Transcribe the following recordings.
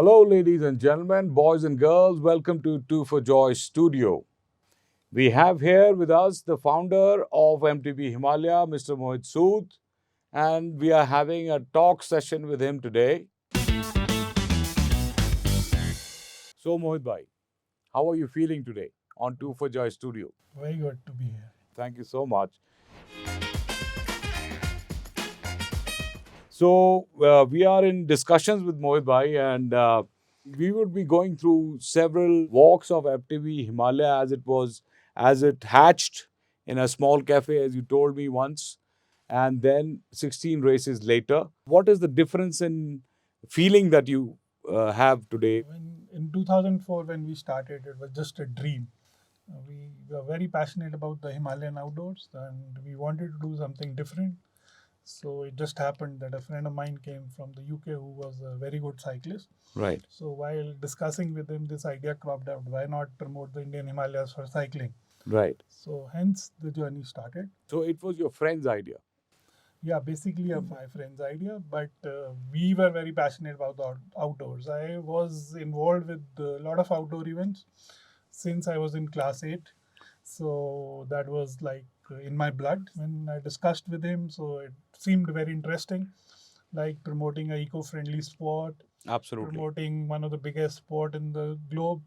Hello, ladies and gentlemen, boys and girls. Welcome to Two for Joy Studio. We have here with us the founder of MTB Himalaya, Mr. Mohit Sood, and we are having a talk session with him today. So, Mohit bhai, how are you feeling today on Two for Joy Studio? Very good to be here. Thank you so much. So, we are in discussions with Mohit bhai, and we would be going through several walks of MTB Himalaya as it hatched in a small cafe, as you told me once, and then 16 races later. What is the difference in feeling that you have today? In 2004, when we started, it was just a dream. We were very passionate about the Himalayan outdoors and we wanted to do something different. So it just happened that a friend of mine came from the UK who was a very good cyclist. Right, So while discussing with him, this idea cropped out, why not promote the Indian Himalayas for cycling? right. So hence the journey started. So, it was your friend's idea. Yeah, basically my friend's idea, but we were very passionate about the outdoors. I was involved with a lot of outdoor events since I was in class 8. So that was like in my blood when I discussed with him. So it seemed very interesting, like promoting a eco-friendly sport, Absolutely. promoting one of the biggest sport in the globe,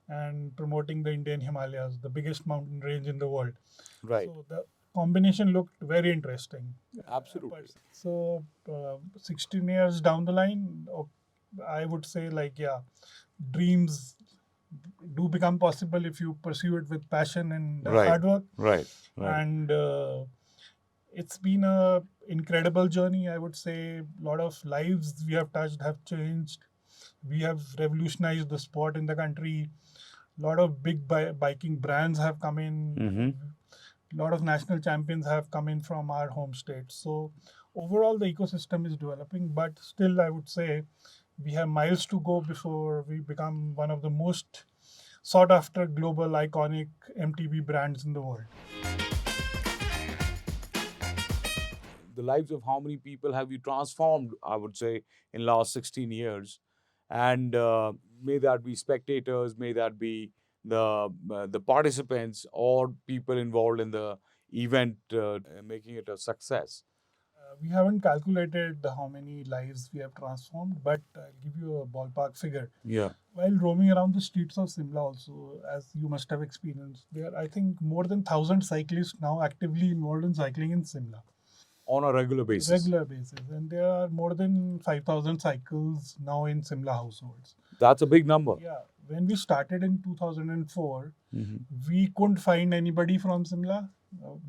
and promoting the Indian Himalayas, the biggest mountain range in the world. Right. So the combination looked very interesting. Absolutely. So 16 years down the line, I would say like yeah, dreams do become possible if you pursue it with passion and Right. hard work. Right. Right. And it's been a incredible journey. I would say a lot of lives we have touched have changed. We have revolutionized the sport in the country. A lot of big biking brands have come in. Mm-hmm. A lot of national champions have come in from our home state. So overall, the ecosystem is developing, but still, I would say we have miles to go before we become one of the most sought after global iconic MTB brands in the world. The lives of how many people have you transformed, I would say, in last 16 years? And may that be spectators, may that be the participants or people involved in the event, making it a success. We haven't calculated how many lives we have transformed, but I'll give you a ballpark figure. Yeah. While roaming around the streets of Simla, also, as you must have experienced, there are, I think, more than 1,000 cyclists now actively involved in cycling in Simla. On a regular basis. Regular basis. And there are more than 5,000 cycles now in Simla households. That's a big number. Yeah. When we started in 2004, Mm-hmm. we couldn't find anybody from Simla.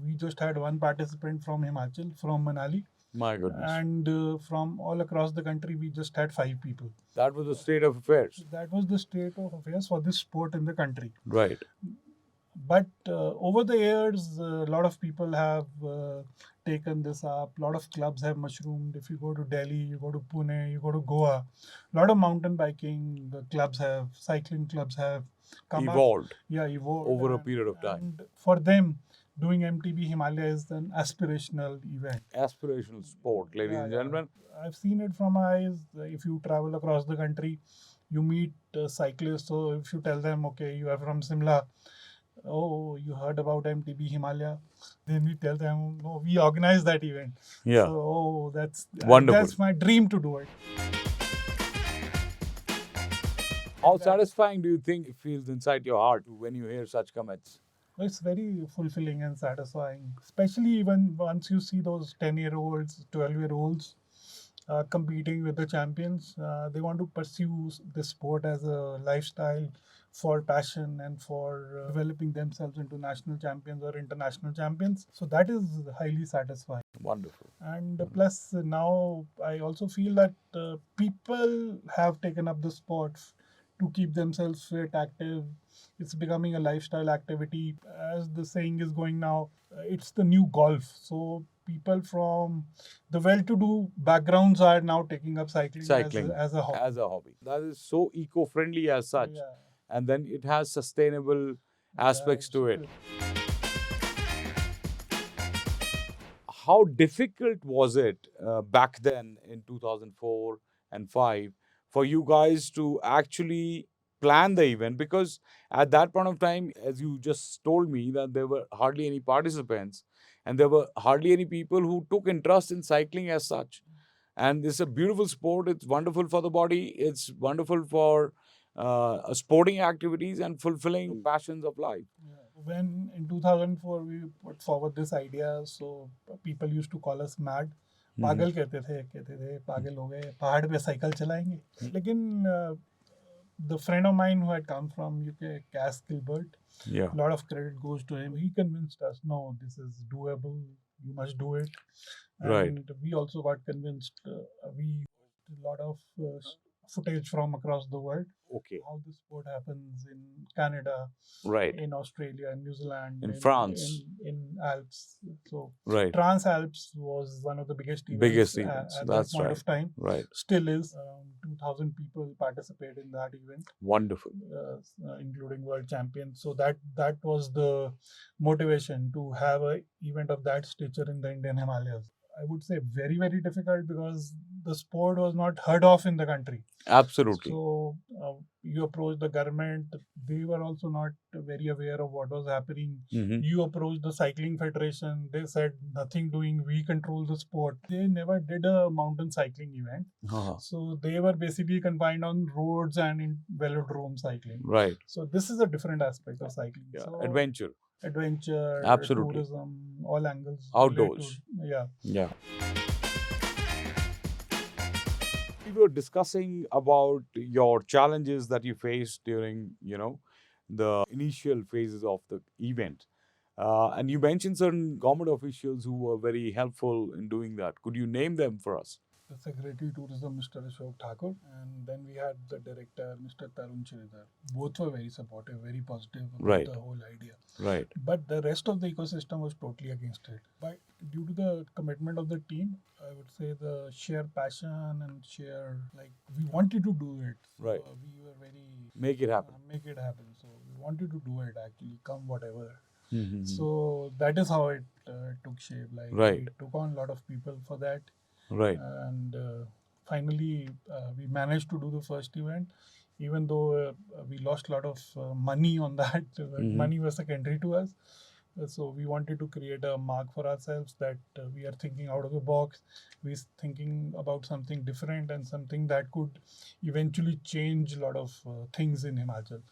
We just had one participant from Himachal, from Manali. My goodness. And from all across the country, we just had 5 people. That was the state of affairs. That was the state of affairs for this sport in the country. Right. But over the years, a lot of people have taken this up. A lot of clubs have mushroomed. If you go to Delhi, you go to Pune, you go to Goa, a lot of mountain biking clubs have, cycling clubs have come Evolved. up. Yeah, evolved over a period of time. And for them, doing MTB Himalaya is an aspirational event. Aspirational sport, ladies and gentlemen. I've seen it from my eyes. If you travel across the country, you meet cyclists. So if you tell them, okay, you are from Simla, oh, you heard about MTB Himalaya, then we tell them, no, we organized that event. Yeah. So, oh, that's Wonderful. That's my dream to do it. How satisfying do you think it feels inside your heart when you hear such comments? It's very fulfilling and satisfying, especially when once you see those 10-year-olds, 12-year-olds competing with the champions. They want to pursue this sport as a lifestyle for passion and for developing themselves into national champions or international champions. So that is highly satisfying. Wonderful. And plus, now I also feel that people have taken up the sport to keep themselves fit, active. It's becoming a lifestyle activity. As the saying is going now, it's the new golf. So people from the well-to-do backgrounds are now taking up cycling, as a hobby. As a hobby. That is so eco-friendly as such. Yeah. And then it has sustainable aspects to it. How difficult was it back then in 2004 and 5 for you guys to actually plan the event? Because at that point of time, as you just told me, that there were hardly any participants and there were hardly any people who took interest in cycling as such. And it's a beautiful sport. It's wonderful for the body. It's wonderful for sporting activities and fulfilling passions of life. Yeah. When in 2004 we put forward this idea, so people used to call us mad. पागल कहते थे पागल हो गए पहाड़ पे cycle चलाएंगे लेकिन the friend of mine who had come from UK, Cass Gilbert, Yeah. a lot of credit goes to him. He convinced us, no, this is doable. You must do it. Right. And we also got convinced. We watched a lot of footage from across the world. Okay. How the sport happens in Canada, Right. in Australia, in New Zealand, In France. in Alps. So Right. Trans Alps was one of the biggest events, Biggest events. at That's that point right. of time. Right. Still is. Around 2,000 people participate in that event, Wonderful. including world champions. So that was the motivation to have a event of that stature in the Indian Himalayas. I would say very, very difficult because the sport was not heard of in the country. Absolutely. So you approach the government, they were also not very aware of what was happening. Mhm. You approach the cycling federation, they said nothing doing, we control the sport. They never did a mountain cycling event. Uh-huh. So they were basically confined on roads and in velodrome cycling. Right. So this is a different aspect of cycling. Yeah. So Adventure. adventure, Absolutely. tourism, all angles. Outdoors. Yeah. Yeah. We were discussing about your challenges that you faced during, the initial phases of the event. And you mentioned certain government officials who were very helpful in doing that. Could you name them for us? The Secretary Tourism, Mr. Ashok Thakur, and then we had the director, Mr. Tarun Chidar. Both were very supportive, very positive about Right. the whole idea. Right. But the rest of the ecosystem was totally against it. But due to the commitment of the team, I would say the sheer passion and sheer, we wanted to do it. So Right. We were very... Make it happen. Make it happen. So we wanted to do it actually, come whatever. Mhm. So that is how it took shape. Right. We took on a lot of people for that. Right. And finally, we managed to do the first event, even though we lost a lot of money on that. Mhm. Money was secondary to us. So we wanted to create a mark for ourselves that we are thinking out of the box. We're thinking about something different and something that could eventually change a lot of things in Himachal.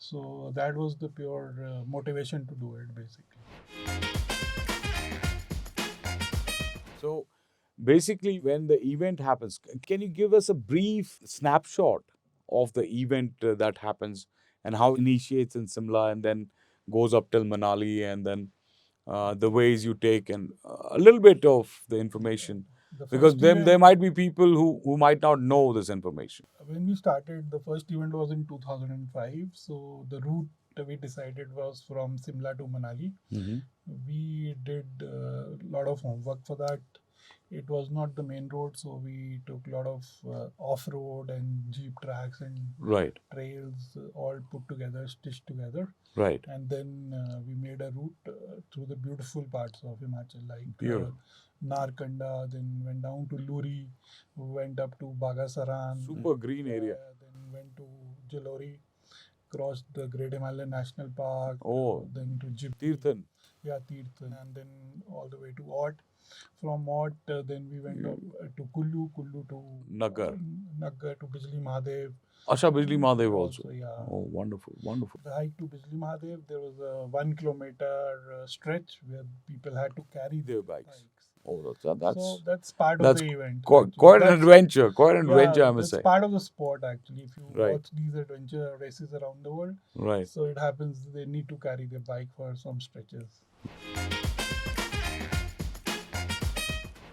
So that was the pure motivation to do it, basically. So basically, when the event happens, can you give us a brief snapshot of the event that happens and how it initiates in Simla and then goes up till Manali, and then the ways you take, and a little bit of the information? The Because first there event- might be people who might not know this information. When we started, the first event was in 2005. So the route we decided was from Simla to Manali. Mhm. We did a lot of homework for that. It was not the main road, so we took a lot of off-road and jeep tracks and Right. trails all put together, stitched together. Right. And then we made a route through the beautiful parts of Himachal, like Beautiful. Narkanda, then went down to Luri, went up to Bagasaran. Super green area. Then went to Jalori, crossed the Great Himalayan National Park. Oh. Then to Jib. Tirthan. Yeah, Tirthan. And then all the way to Ot. From Ot, then we went up to Kullu to Nagar. Nagar to Bijli Mahadev. Asha Bijli Mahadev also. Yeah. Oh, wonderful, wonderful. The hike to Bijli Mahadev, there was a 1 kilometer stretch where people had to carry Their bikes. Oh, that's so that's part of that's the event. quite an That's- adventure. Quite an adventure, I must that's say. part of the sport actually. If you Right. watch these adventure races around the world, Right. so it happens they need to carry their bike for some stretches.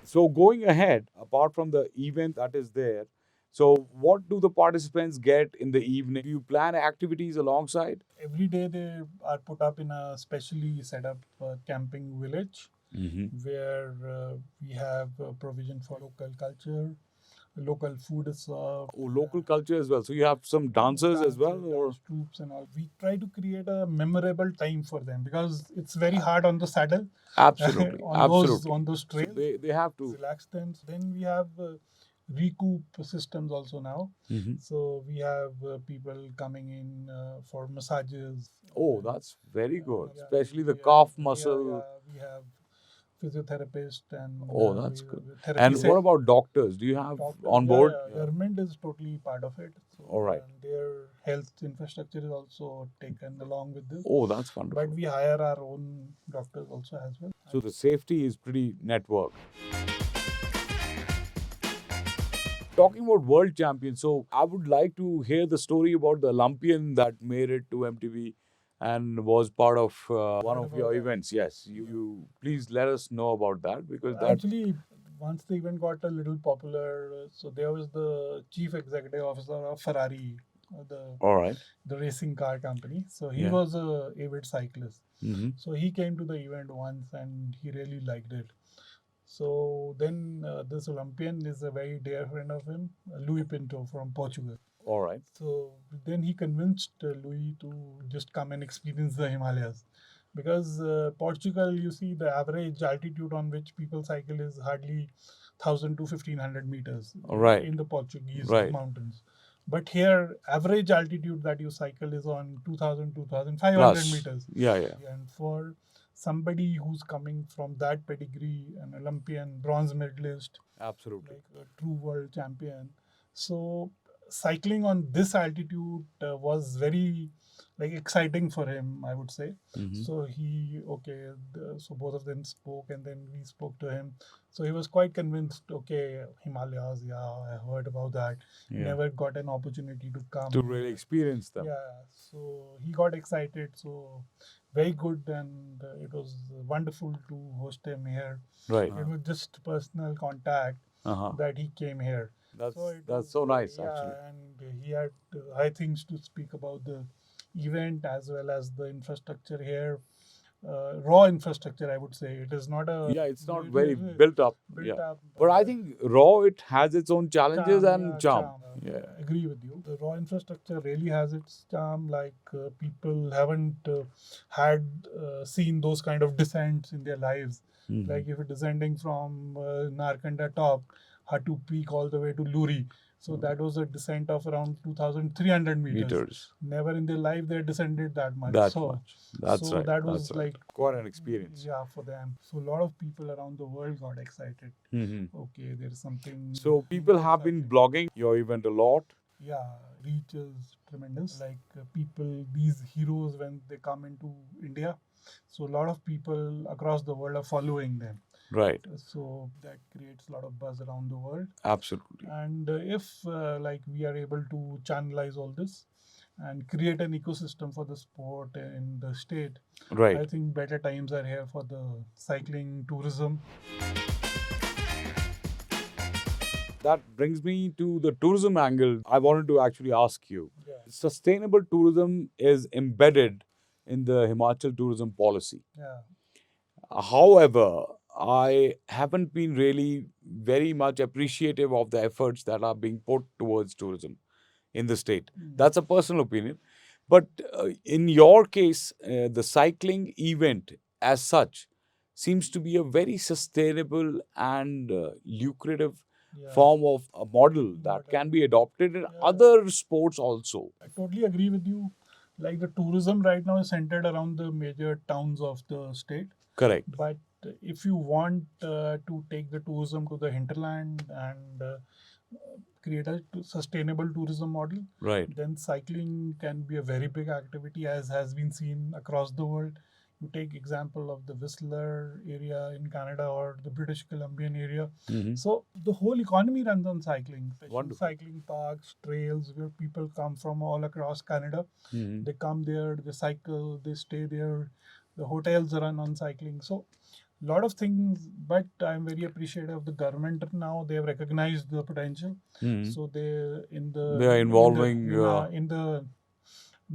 So going ahead, apart from the event that is there, so what do the participants get in the evening? Do you plan activities alongside? Every day they are put up in a specially set up camping village where we have provision for local culture, local food is served. Oh, local culture as well. So you have some dancers as well, or dance troops and all. We try to create a memorable time for them because it's very hard on the saddle. absolutely, on absolutely. those So trails. they have to. Relax them. Then we have recoup systems also now. Hmm. So we have people coming in for massages. Oh, that's very good. Yeah, Especially the we have, calf yeah, muscle. yeah, we have physiotherapist and Oh, that's we, good. therapy And set. what about doctors? Do you have Doctors, on yeah, board? yeah, government is totally part of it. So All right. their health infrastructure is also taken along with this. Oh, that's But wonderful. we hire our own doctors also as well. So the safety is pretty networked. Talking about world champions, so I would like to hear the story about the Olympian that made it to MTV and was part of one Heard of about your that. events. Yes, you please let us know about that because that. Actually, once the event got a little popular, so there was the chief executive officer of Ferrari, the All right. racing car company. So he Yeah. was a avid cyclist. Mm-hmm. So he came to the event once and he really liked it. So then this Olympian is a very dear friend of him, Louis Pinto from Portugal. All right. So then he convinced Louis to just come and experience the Himalayas. Because Portugal, you see, the average altitude on which people cycle is hardly 1,000 to 1,500 meters All right. in the Portuguese Right. mountains. But here, average altitude that you cycle is on 2,000, 2,500 Plus. meters. Yeah, yeah. And for somebody who's coming from that pedigree, an Olympian, bronze medalist, Absolutely. like a true world champion. So cycling on this altitude was very like exciting for him, I would say. Mm-hmm. So so both of them spoke and then we spoke to him. So he was quite convinced, okay, Himalayas, yeah, I heard about that. Yeah. Never got an opportunity to come. To really experience them. Yeah, so he got excited. So very good, and it was wonderful to host him here. Right. It was just personal contact Uh-huh. that he came here. That's So it that's was, so nice yeah, actually. and he had high things to speak about the event as well as the infrastructure here. Raw infrastructure, I would say. It is not a Yeah, it's not very built up. built Yeah. up. But I think raw it has its own challenges and charm. Yeah. Agree with you. The raw infrastructure really has its charm. Like people haven't had seen those kind of descents in their lives. Mhm. Like if you're descending from Narkanda top, Hatu Peak all the way to Luri. So that was a descent of around 2,300 meters. Never in their life they descended that much. That so, much. That's so right. that was That's right. like Quite an experience. yeah, for them. So a lot of people around the world got excited. Mhm. Okay, there's something. So people have been blogging your event a lot. Yeah, reach is tremendous. Like people, these heroes, when they come into India, so a lot of people across the world are following them. Right. So that creates a lot of buzz around the world. Absolutely. And if like we are able to channelize all this and create an ecosystem for the sport in the state, Right. I think better times are here for the cycling tourism. That brings me to the tourism angle. I wanted to actually ask you. Yeah. Sustainable tourism is embedded in the Himachal tourism policy. Yeah. However, I haven't been really very much appreciative of the efforts that are being put towards tourism in the state. That's a personal opinion. But in your case, the cycling event as such seems to be a very sustainable and lucrative form of a model that can be adopted in other sports also. I totally agree with you. Like the tourism right now is centered around the major towns of the state. Correct. But if you want to take the tourism to the hinterland and create a sustainable tourism model, Right. then cycling can be a very big activity, as has been seen across the world. You take example of the Whistler area in Canada or the British Columbian area. Mhm. So the whole economy runs on cycling. Especially Wonderful. cycling parks, trails where people come from all across Canada. Mhm. They come there, they cycle, they stay there. The hotels run on cycling. So lot of things, but I'm very appreciative of the government now. They have recognized the potential. Mhm. So They are involving. in the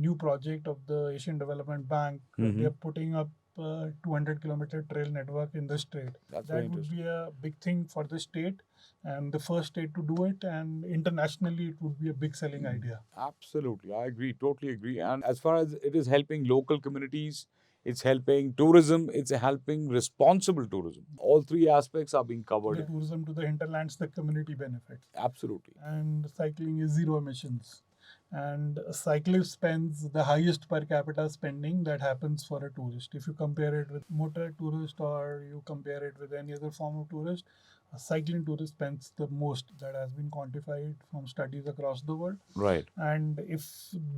new project of the Asian Development Bank, Mhm. they are putting up 200-kilometer trail network in the state. That's very That would interesting. be a big thing for the state and the first state to do it, and internationally it would be a big selling idea. Absolutely. I agree. Totally agree. And as far as it is helping local communities, it's helping tourism, it's helping responsible tourism. All three aspects are being covered. The tourism to the hinterlands, the community benefits. Absolutely. And cycling is zero emissions. And a cyclist spends the highest per capita spending that happens for a tourist. If you compare it with motor tourist or you compare it with any other form of tourist, a cycling tourist spends the most. That has been quantified from studies across the world. Right. And if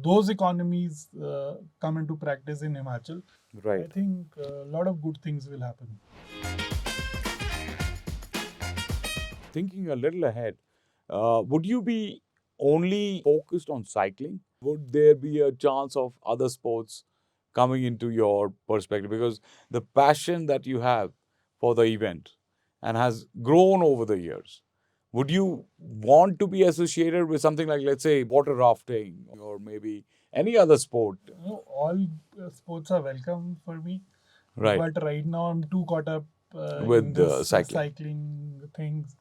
those economies come into practice in Himachal, Right. I think a lot of good things will happen. Thinking a little ahead, would you be only focused on cycling? Would there be a chance of other sports coming into your perspective? Because the passion that you have for the event and has grown over the years, would you want to be associated with something like, let's say, water rafting or maybe any other sport? All sports are welcome for me. Right. But right now I'm too caught up With in this cycling. things.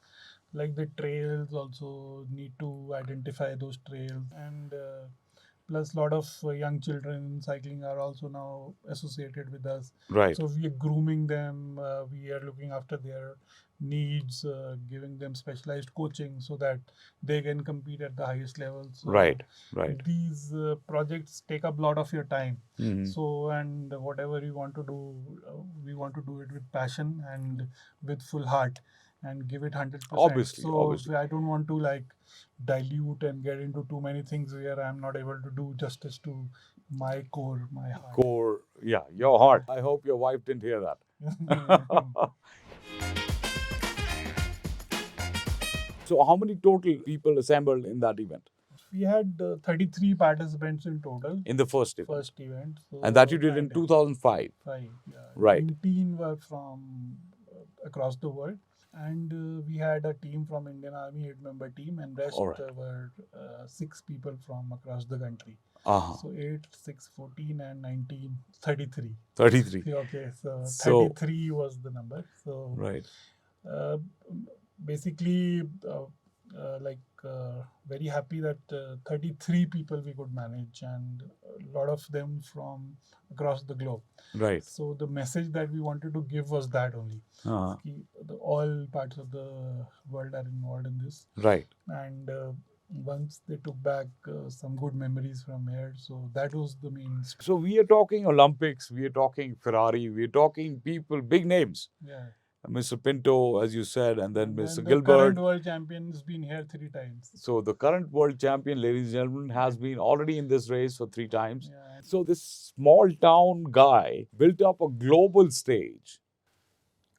Like the trails also need to identify those trails. And plus a lot of young children in cycling are also now associated with us. Right. So we are grooming them, we are looking after their needs, giving them specialized coaching so that they can compete at the highest level. So Right. these projects take up a lot of your time. Mhm. So, and whatever we want to do, we want to do it with passion and with full heart and give it 100%. Obviously, So obviously. I don't want to like dilute and get into too many things where I'm not able to do justice to my core, my heart. Core, yeah, your heart. I hope your wife didn't hear that. So, how many total people assembled in that event? We had 33 participants in total. In the first event. First event. So And that you did in 2005. yeah. Right. 19 were from across the world. And we had a team from Indian Army, 8-member team, and rest were 6 people from across the country. Uh-huh. So 8, 6, 14, and 19, 33. 33. Okay, so So- 33 was the number. So Right. uh, basically, very happy that 33 people we could manage, and a lot of them from across the globe. Right. So the message that we wanted to give was that only. Uh-huh. All parts of the world are involved in this. Right. And once they took back some good memories from here, so that was the main. So, we are talking Olympics, we are talking Ferrari, we are talking people, big names. Yeah. Mr. Pinto, as you said, and then Mr. The Gilbert. current world champion has been here 3 times. So, the current world champion, ladies and gentlemen, has been already in this race for 3 times. Yeah. So, this small town guy built up a global stage.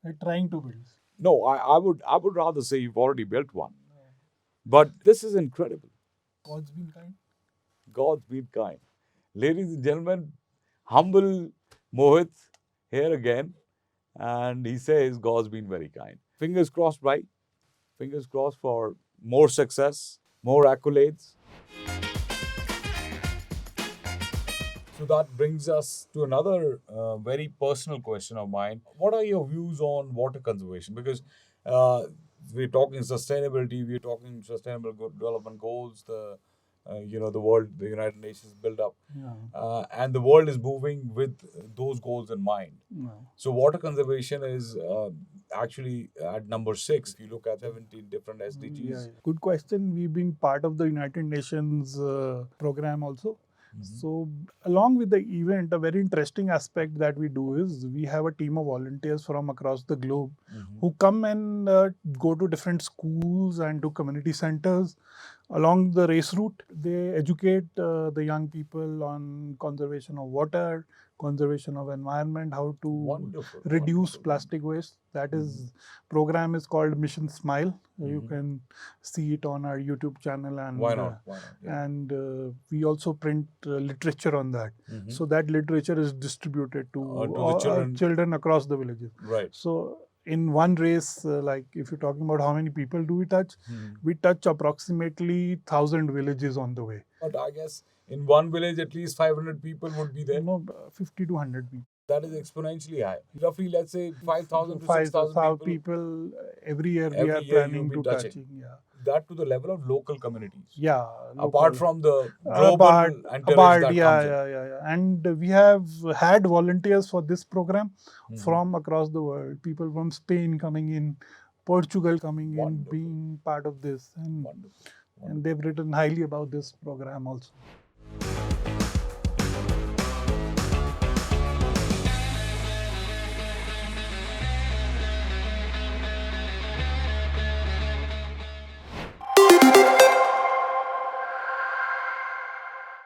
We're trying to build. No, I would rather say you've already built one. But this is incredible. God's been kind. God's been kind. Ladies and gentlemen, humble Mohit here again. And he says God's been very kind. Fingers crossed, right? Fingers crossed for more success, more accolades. So that brings us to another very personal question of mine. What are your views on water conservation? Because we're talking sustainability, we're talking sustainable development goals, the world, the United Nations built up. Yeah. And the world is moving with those goals in mind. No. So water conservation is actually at number 6. If you look at 17 different SDGs. Yeah. Good question. We've been part of the United Nations program also. So, along with the event, a very interesting aspect that we do is we have a team of volunteers from across the globe who come and go to different schools and to community centers along the race route. They educate the young people on conservation of water, conservation of environment, how to Wonderful. reduce plastic waste. That is program is called Mission Smile. You can see it on our YouTube channel, and Why not? Why not? Yeah. and we also print literature on that. So that literature is distributed to the children across the villages. Right. So in one race, like if you're talking about how many people do we touch, we touch approximately 1,000 villages on the way. But I guess in one village, at least 500 people would be there. No, 50 to 100 people. That is exponentially high. Roughly, let's say 5,000 to 6,000 people. Every year we are Every year planning you'll be to touching. touching. Yeah. that to the level of local communities. Yeah, Apart local. from the global Apart, entourage that yeah, comes in. yeah. And we have had volunteers for this program Mhm. from across the world. People from Spain coming in, Portugal coming in, Wonderful. being part of this, and Wonderful. and they've written highly about this program also.